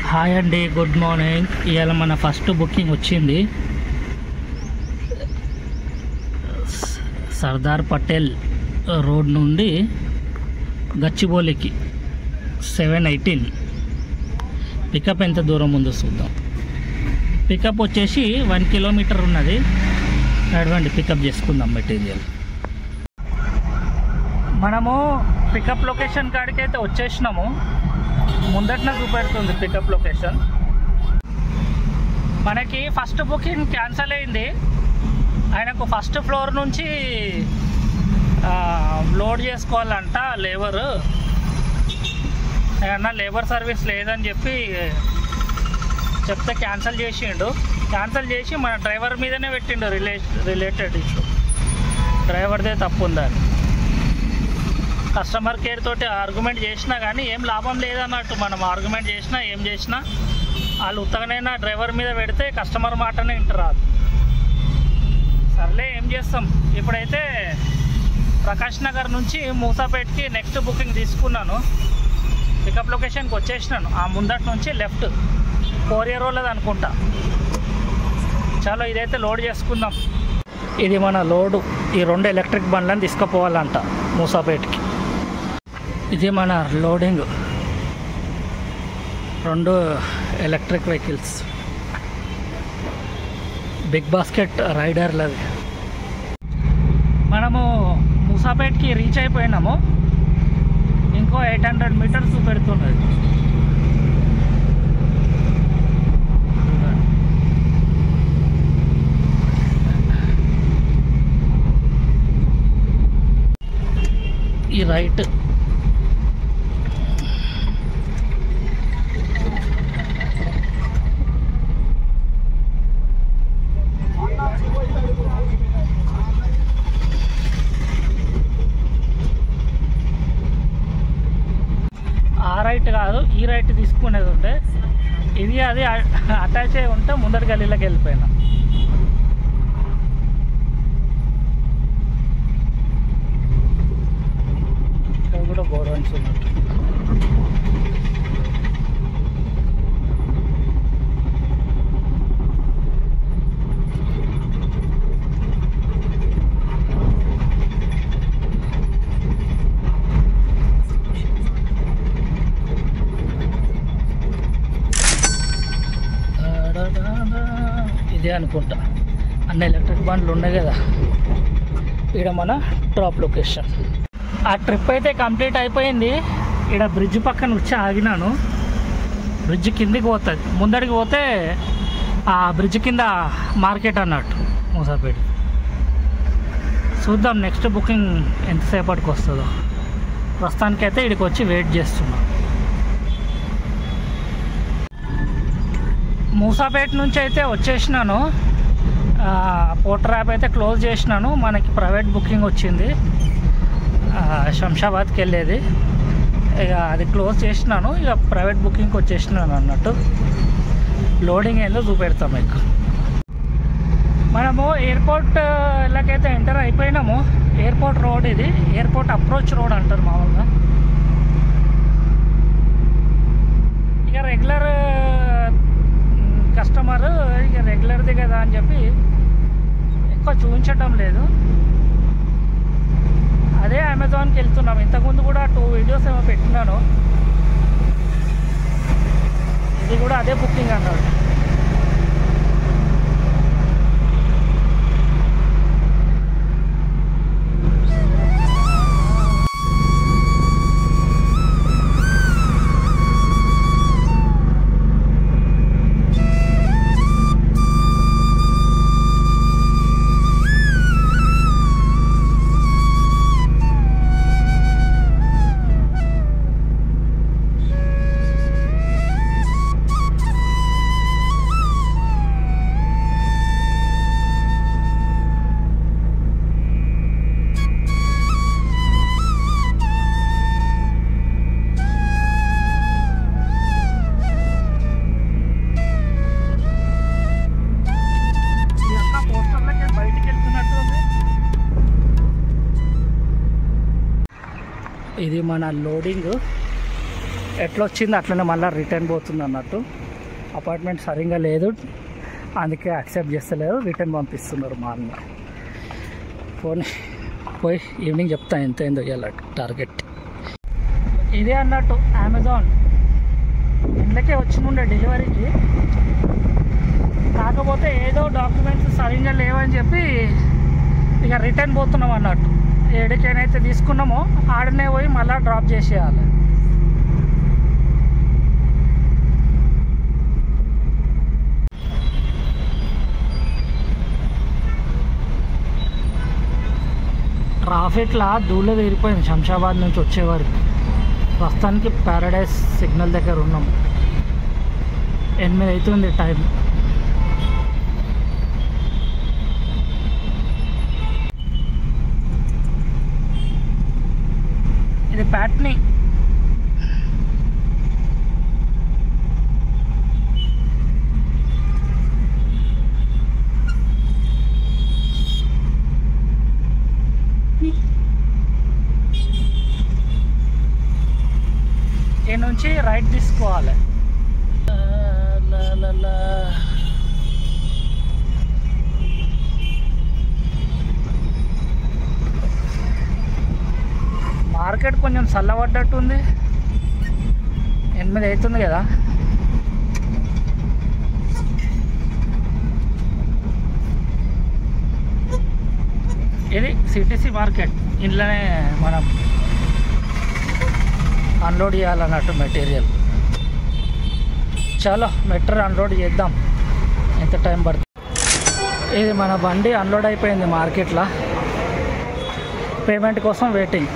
Hi అండి, good morning. ఇవాళ మన ఫస్ట్ బుకింగ్ వచ్చింది. సర్దార్ పటేల్ రోడ్ నుండి గచ్చిబౌలికి 7:18. పికప్ ఎంత దూరం ఉందో చూద్దాం. పికప్ వచ్చేసి 1 కిలోమీటర్ ఉన్నది. నడవండి, పికప్ చేసుకుందాం మెటీరియల్. మనము పికప్ లొకేషన్ కాడికి అయితే వచ్చేసినాము. ముందటనే చూపెడుతుంది పికప్ లొకేషన్. మనకి ఫస్ట్ బుకింగ్ క్యాన్సిల్ అయింది. ఆయనకు ఫస్ట్ ఫ్లోర్ నుంచి లోడ్ చేసుకోవాలంట లేబరు. ఏమన్నా లేబర్ సర్వీస్ లేదని చెప్పి చెప్తే క్యాన్సిల్ చేసిండు. క్యాన్సిల్ చేసి మన డ్రైవర్ మీదనే పెట్టిండు రిలేటెడ్ ఇష్యూ. డ్రైవర్దే తప్పు ఉందని కస్టమర్ కేర్ తోటి ఆర్గ్యుమెంట్ చేసినా కానీ ఏం లాభం లేదన్నట్టు. మనం ఆర్గ్యుమెంట్ చేసినా ఏం చేసినా వాళ్ళు ఉత్తగనైనా డ్రైవర్ మీద పెడితే కస్టమర్ మాటనే వింటరాదు. సర్లే ఏం చేస్తాం. ఇప్పుడైతే ప్రకాష్ నగర్ నుంచి మూసాపేట్కి నెక్స్ట్ బుకింగ్ తీసుకున్నాను. పికప్ లొకేషన్కి వచ్చేసినాను. ఆ ముందటి నుంచి లెఫ్ట్ కొరియర్ వాళ్ళది అనుకుంటా. చాలా ఇదైతే లోడ్ చేసుకుందాం. ఇది మన లోడు. ఈ 2 ఎలక్ట్రిక్ బండ్లను తీసుకుపోవాలంట మూసాపేట్కి. ఇది మన loading. 2 electric vehicles. Big basket రైడర్లది. మనము మూసాపేట్కి రీచ్ అయిపోయినాము. ఇంకో 800 మీటర్స్ పెడుతున్నది. ఈ రైట్ రైట్ కాదు, ఈ రైట్ తీసుకునేది ఉంటే ఇది అది అటాచ్ అయి ఉంటే ముందటి గల్లీలోకి వెళ్ళిపోయినా. ఇక్కడ కూడా గోడౌన్స్ ఉన్నట్టు. ఇదే అనుకుంటా. అన్ని ఎలక్ట్రిక్ బండ్లు ఉన్నాయి కదా. ఇక్కడ మన డ్రాప్ లొకేషన్. ఆ ట్రిప్ అయితే కంప్లీట్ అయిపోయింది. ఇక్కడ బ్రిడ్జ్ పక్కన వచ్చి ఆగినాను. బ్రిడ్జ్ కిందికి పోతుంది. ముందడికి పోతే ఆ బ్రిడ్జ్ కింద మార్కెట్ అన్నట్టు మూసాపేట. చూద్దాం నెక్స్ట్ బుకింగ్ ఎంతసేపటికి వస్తుందో. ప్రస్తుతానికైతే ఇక్కడికి వచ్చి వెయిట్ చేస్తున్నాం. మూసాపేట నుంచి అయితే వచ్చేసినాను. పోర్టర్ యాప్ అయితే క్లోజ్ చేసినాను. మనకి ప్రైవేట్ బుకింగ్ వచ్చింది శంషాబాద్కి వెళ్ళేది. ఇక అది క్లోజ్ చేసినాను. ఇక ప్రైవేట్ బుకింగ్కి వచ్చేసినాను అన్నట్టు. లోడింగ్ ఏందో చూపెడతాం మీకు. మనము ఎయిర్పోర్ట్ ఇలాగైతే ఎంటర్ అయిపోయినాము. ఎయిర్పోర్ట్ రోడ్ ఇది. ఎయిర్పోర్ట్ అప్రోచ్ రోడ్ అంటారు మామూలుగా. ఇక రెగ్యులర్ కస్టమర్ ఇక రెగ్యులర్ది కదా అని చెప్పి ఎక్కువ చూపించటం లేదు. అదే అమెజాన్కి వెళ్తున్నాం. ఇంతకుముందు కూడా 2 వీడియోస్ ఏమో పెట్టినాను. ఇది కూడా అదే బుకింగ్ అన్నాడు. ఇది మన లోడింగ్. ఎట్లా వచ్చింది అట్లనే మళ్ళీ రిటర్న్ పోతుంది అన్నట్టు. అపార్ట్మెంట్ సరిగ్గా లేదు, అందుకే యాక్సెప్ట్ చేస్తలేరు, రిటర్న్ పంపిస్తున్నారు మార్నింగ్. పోయి ఈవినింగ్ చెప్తాను ఎంత ఏందో ఇవ్వాలి టార్గెట్. ఇదే అన్నట్టు అమెజాన్ ఇంట్లోకే వచ్చిండే డెలివరీకి, కాకపోతే ఏదో డాక్యుమెంట్స్ సరిగ్గా లేవని చెప్పి ఇక రిటర్న్ పోతున్నాం అన్నట్టు. ఏడికైతే తీసుకున్నామో ఆడనే పోయి మళ్ళీ డ్రాప్ చేసేయాలి. ట్రాఫిక్లా ధూళ తీరిపోయింది శంషాబాద్ నుంచి వచ్చేవారికి. ప్రస్తుతానికి ప్యారడైజ్ సిగ్నల్ దగ్గర ఉన్నాం. 8 అవుతుంది టైం. ఇది ప్యాట్నీ. ఈ నుంచి రైట్ తీసుకోవాలి. మార్కెట్ కొంచెం చల్లబడ్డట్టుంది. 8 అవుతుంది కదా. ఇది సిటీసీ మార్కెట్. ఇంట్లోనే మనం అన్లోడ్ చేయాలన్నట్టు మెటీరియల్. చలో మెట్రో అన్లోడ్ చేద్దాం, ఎంత టైం పడుతుంది. ఇది మన బండి అన్లోడ్ అయిపోయింది మార్కెట్లో. పేమెంట్ కోసం వెయిటింగ్.